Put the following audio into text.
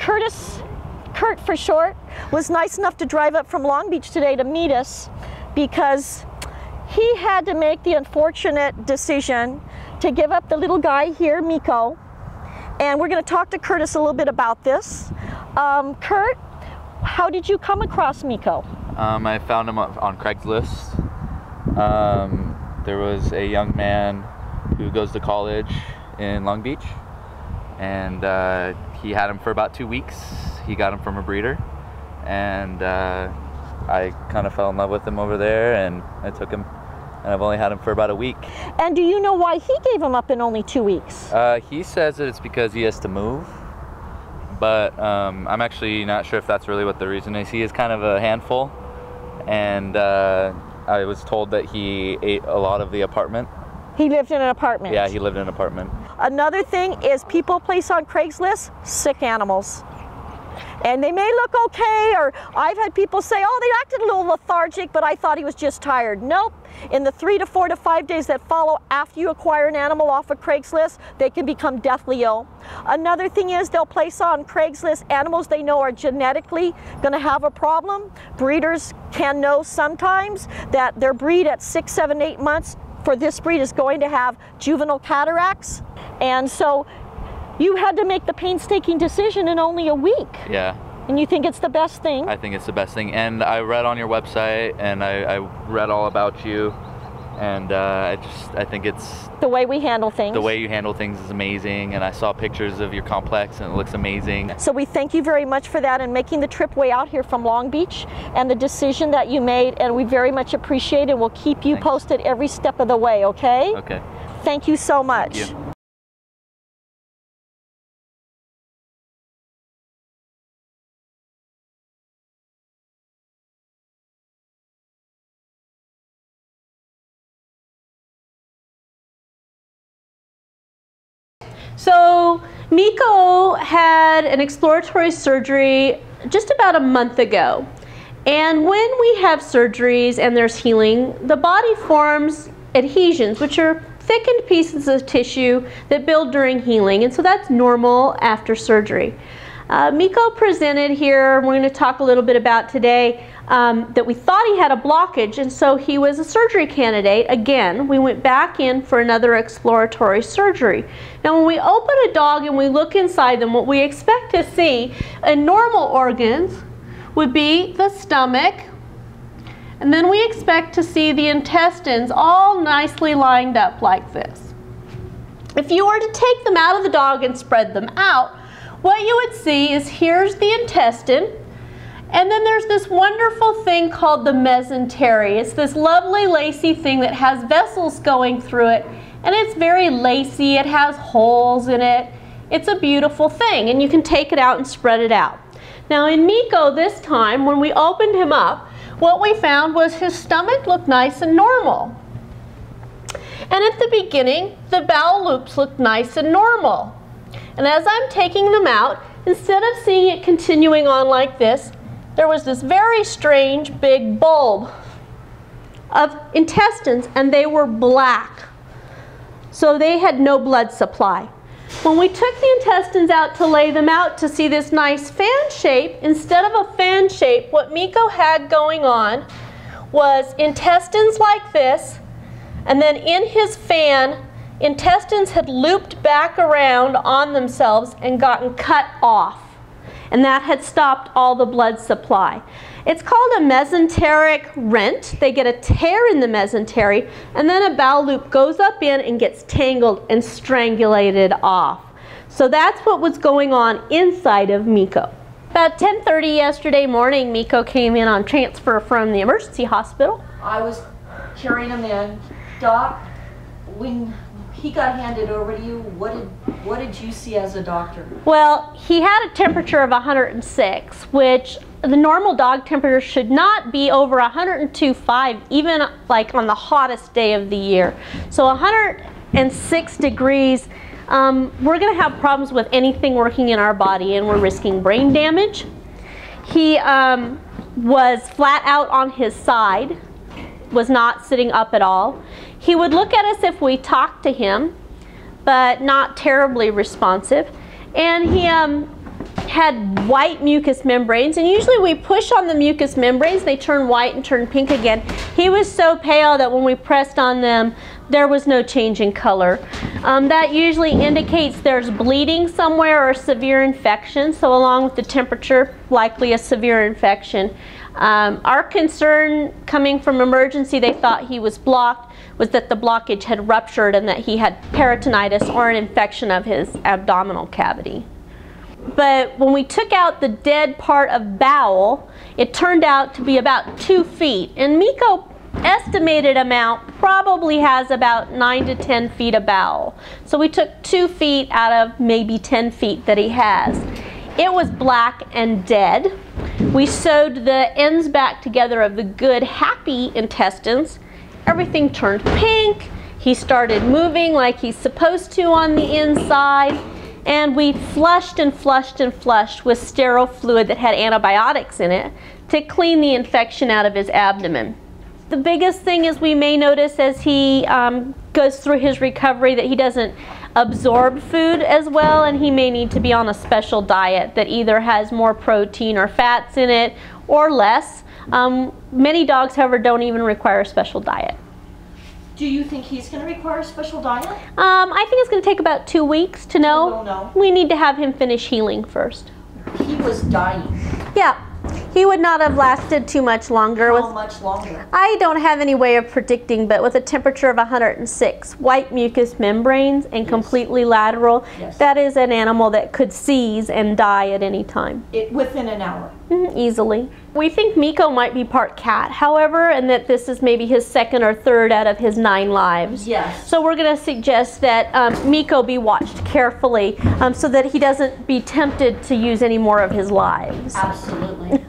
Kurt for short, was nice enough to drive up from Long Beach today to meet us because he had to make the unfortunate decision to give up the little guy here, Meeko. And we're going to talk to Curtis a little bit about this. Kurt, how did you come across Meeko? I found him on Craigslist. There was a young man who goes to college in Long Beach, and he had him for about 2 weeks. He got him from a breeder, and I kind of fell in love with him over there, and I took him, and I've only had him for about a week. And do you know why he gave him up in only 2 weeks? He says that it's because he has to move, but I'm actually not sure if that's really what the reason is. He is kind of a handful, and I was told that he ate a lot of the apartment. He lived in an apartment? Yeah, he lived in an apartment. Another thing is people place on Craigslist sick animals. And they may look okay, or I've had people say, oh, they acted a little lethargic, but I thought he was just tired. Nope. In the 3 to 4 to 5 days that follow after you acquire an animal off of Craigslist, they can become deathly ill. Another thing is they'll place on Craigslist animals they know are genetically going to have a problem. Breeders can know sometimes that their breed at 6, 7, 8 months for this breed is going to have juvenile cataracts. And so you had to make the painstaking decision in only a week. Yeah. And you think it's the best thing? I think it's the best thing. And I read on your website, and I read all about you, and I think it's... The way we handle things. The way you handle things is amazing, and I saw pictures of your complex, and it looks amazing. So we thank you very much for that and making the trip way out here from Long Beach and the decision that you made, and we very much appreciate it. We'll keep you posted every step of the way, okay? Okay. Thank you so much. Thank you. So Meeko had an exploratory surgery just about a month ago. And when we have surgeries and there's healing, the body forms adhesions, which are thickened pieces of tissue that build during healing. And so that's normal after surgery. Meeko presented here, we're going to talk a little bit about today, that we thought he had a blockage, and so he was a surgery candidate. Again, we went back in for another exploratory surgery. Now when we open a dog and we look inside them, what we expect to see in normal organs would be the stomach, and then we expect to see the intestines all nicely lined up like this. If you were to take them out of the dog and spread them out, what you would see is here's the intestine, and then there's this wonderful thing called the mesentery. It's this lovely lacy thing that has vessels going through it, and it's very lacy. It has holes in it. It's a beautiful thing, and you can take it out and spread it out. Now in Meeko this time, when we opened him up, what we found was his stomach looked nice and normal. And at the beginning, the bowel loops looked nice and normal. And as I'm taking them out, instead of seeing it continuing on like this, there was this very strange big bulb of intestines, and they were black. So they had no blood supply. When we took the intestines out to lay them out to see this nice fan shape, instead of a fan shape, what Meeko had going on was intestines like this, and then in his fan, intestines had looped back around on themselves and gotten cut off. And that had stopped all the blood supply. It's called a mesenteric rent. They get a tear in the mesentery, and then a bowel loop goes up in and gets tangled and strangulated off. So that's what was going on inside of Meeko. About 10:30 yesterday morning, Meeko came in on transfer from the emergency hospital. I was carrying him in. Doc, when he got handed over to you, what did you see as a doctor? Well, he had a temperature of 106, which the normal dog temperature should not be over 102.5, even like on the hottest day of the year. So 106 degrees, we're going to have problems with anything working in our body, and we're risking brain damage. He was flat out on his side, was not sitting up at all. He would look at us if we talked to him, but not terribly responsive. And he had white mucous membranes, and usually we push on the mucous membranes, they turn white and turn pink again. He was so pale that when we pressed on them, there was no change in color. That usually indicates there's bleeding somewhere or severe infection, so along with the temperature, likely a severe infection. Our concern coming from emergency, they thought he was blocked, was that the blockage had ruptured and that he had peritonitis or an infection of his abdominal cavity. But when we took out the dead part of bowel, it turned out to be about 2 feet. And Meeko estimated amount probably has about 9 to 10 feet of bowel. So we took 2 feet out of maybe 10 feet that he has. It was black and dead. We sewed the ends back together of the good, happy intestines. Everything turned pink. He started moving like he's supposed to on the inside. And we flushed and flushed and flushed with sterile fluid that had antibiotics in it to clean the infection out of his abdomen. The biggest thing is we may notice as he goes through his recovery that he doesn't absorb food as well, and he may need to be on a special diet that either has more protein or fats in it or less. Many dogs, however, don't even require a special diet. Do you think he's going to require a special diet? I think it's going to take about 2 weeks to know. We'll know. We need to have him finish healing first. He was dying. Yeah, he would not have lasted too much longer. How much longer? I don't have any way of predicting, but with a temperature of 106, white mucous membranes and completely lateral, that is an animal that could seize and die at any time. Within an hour? Easily. We think Meeko might be part cat, however, and that this is maybe his 2nd or 3rd out of his 9 lives. Yes. So we're going to suggest that Meeko be watched carefully so that he doesn't be tempted to use any more of his lives. Absolutely.